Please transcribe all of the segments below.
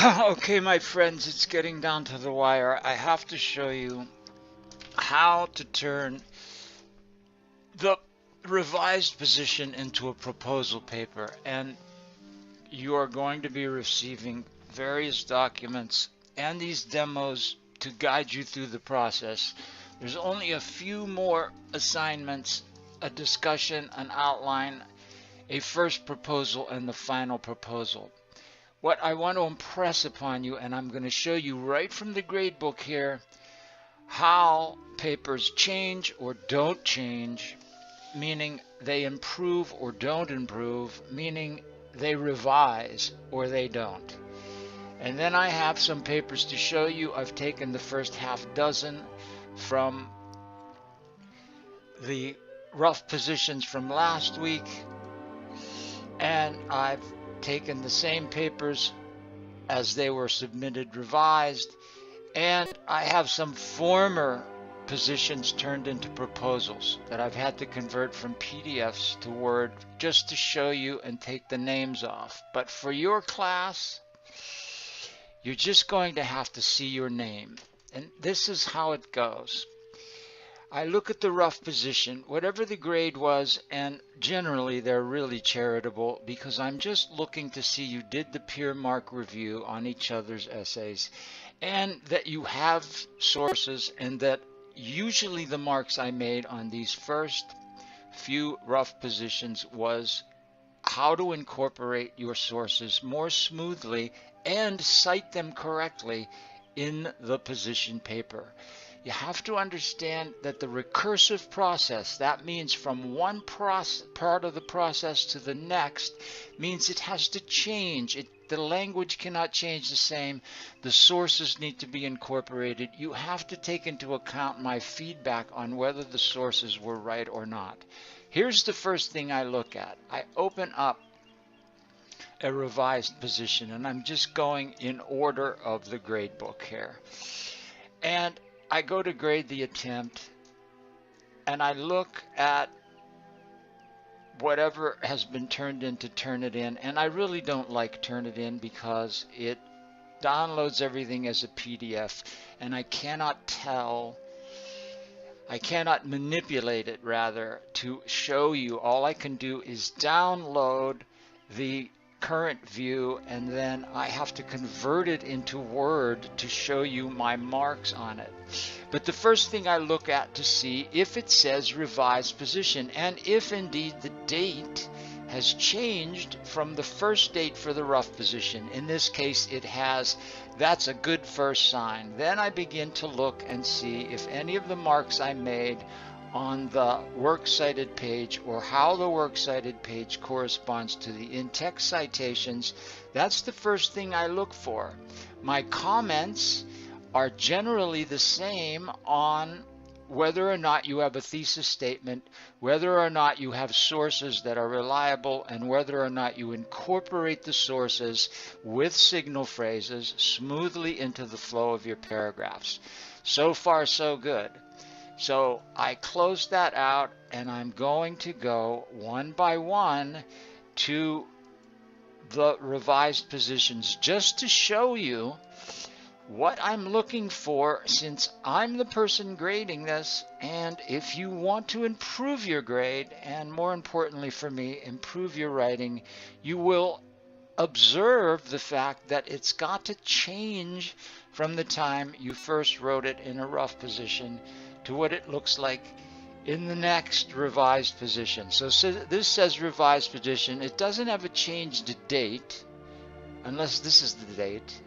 Okay, my friends, it's getting down to the wire. I have to show you how to turn the revised position into a proposal paper. And you are going to be receiving various documents and these demos to guide you through the process. There's only a few more assignments, a discussion, an outline, a first proposal, and the final proposal. What I want to impress upon you, and I'm going to show you right from the gradebook here, how papers change or don't change, meaning they improve or don't improve, meaning they revise or they don't. And then I have some papers to show you. I've taken the first half dozen from the rough positions from last week, and I've taken the same papers as they were submitted revised, and I have some former positions turned into proposals that I've had to convert from PDFs to Word just to show you and take the names off. But for your class, you're just going to have to see your name. And this is how it goes. I look at the rough position, whatever the grade was, and generally they're really charitable because I'm just looking to see you did the peer mark review on each other's essays and that you have sources, and that usually the marks I made on these first few rough positions was how to incorporate your sources more smoothly and cite them correctly in the position paper. You have to understand that the recursive process, that means from one part of the process to the next, means it has to change. The language cannot change the same. The sources need to be incorporated. You have to take into account my feedback on whether the sources were right or not. Here's the first thing I look at. I open up a revised position, and I'm just going in order of the gradebook here. And I go to grade the attempt, and I look at whatever has been turned into Turnitin, and I really don't like Turnitin because it downloads everything as a PDF, and I cannot manipulate it rather to show you. All I can do is download the current view, and then I have to convert it into Word to show you my marks on it. But the first thing I look at to see if it says revised position, and if indeed the date has changed from the first date for the rough position. In this case it has. That's a good first sign. Then I begin to look and see if any of the marks I made on the works cited page, or how the works cited page corresponds to the in-text citations. That's the first thing I look for. My comments are generally the same on whether or not you have a thesis statement, whether or not you have sources that are reliable, and whether or not you incorporate the sources with signal phrases smoothly into the flow of your paragraphs. So far, so good. So I close that out, and I'm going to go one by one to the revised positions just to show you what I'm looking for, since I'm the person grading this. And if you want to improve your grade, and more importantly for me, improve your writing, you will observe the fact that it's got to change from the time you first wrote it in a rough position to what it looks like in the next revised position. So this says revised position. It doesn't have a changed date, unless this is the date.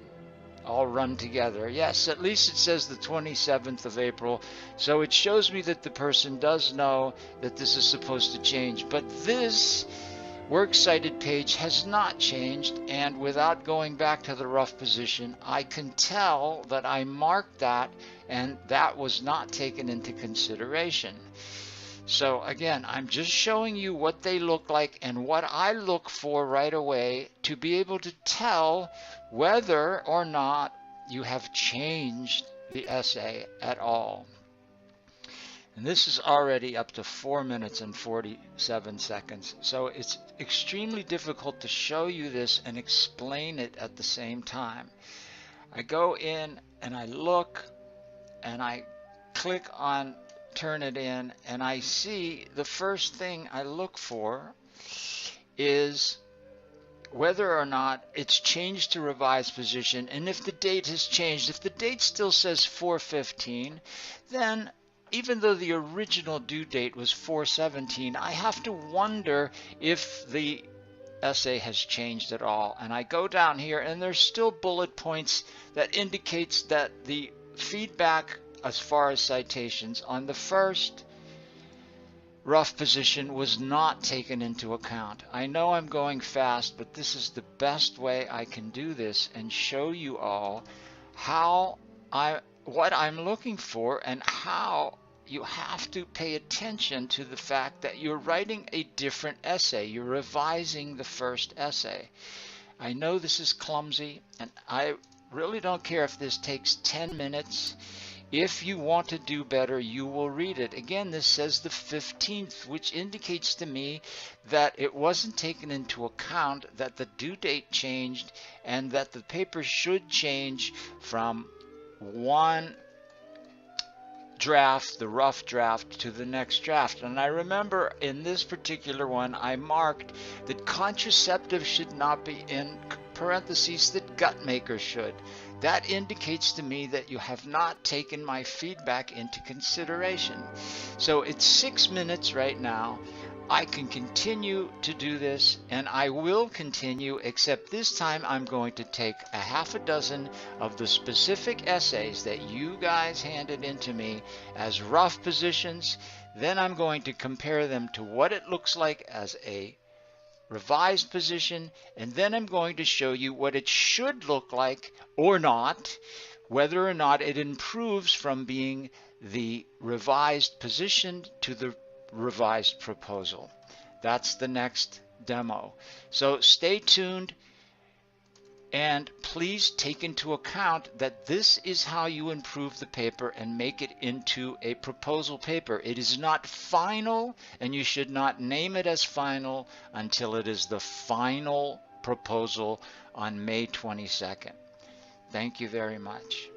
All run together. Yes, at least it says the 27th of April. So it shows me that the person does know that this is supposed to change. But this works cited page has not changed, and without going back to the rough position, I can tell that I marked that, and that was not taken into consideration. So again, I'm just showing you what they look like and what I look for right away to be able to tell whether or not you have changed the essay at all. And this is already up to 4 minutes and 47 seconds. So it's extremely difficult to show you this and explain it at the same time. I go in and I look and I click on turn it in, and I see the first thing I look for is whether or not it's changed to revised position. And if the date has changed, if the date still says 4/15, then even though the original due date was 4/17, I have to wonder if the essay has changed at all. And I go down here and there's still bullet points that indicates that the feedback as far as citations on the first rough position was not taken into account. I know I'm going fast, but this is the best way I can do this and show you all what I'm looking for and how you have to pay attention to the fact that you're writing a different essay. You're revising the first essay. I know this is clumsy, and I really don't care if this takes 10 minutes. If you want to do better, you will read it. Again, this says the 15th, which indicates to me that it wasn't taken into account that the due date changed and that the paper should change from one draft, the rough draft, to the next draft. And I remember in this particular one, I marked that contraceptive should not be in parentheses, that gut maker should. That indicates to me that you have not taken my feedback into consideration. So it's 6 minutes right now. I can continue to do this, and I will continue, except this time I'm going to take a half a dozen of the specific essays that you guys handed into me as rough positions. Then I'm going to compare them to what it looks like as a revised position, and then I'm going to show you what it should look like or not, whether or not it improves from being the revised position to the revised proposal. That's the next demo. So stay tuned, and please take into account that this is how you improve the paper and make it into a proposal paper. It is not final, and you should not name it as final until it is the final proposal on May 22nd. Thank you very much.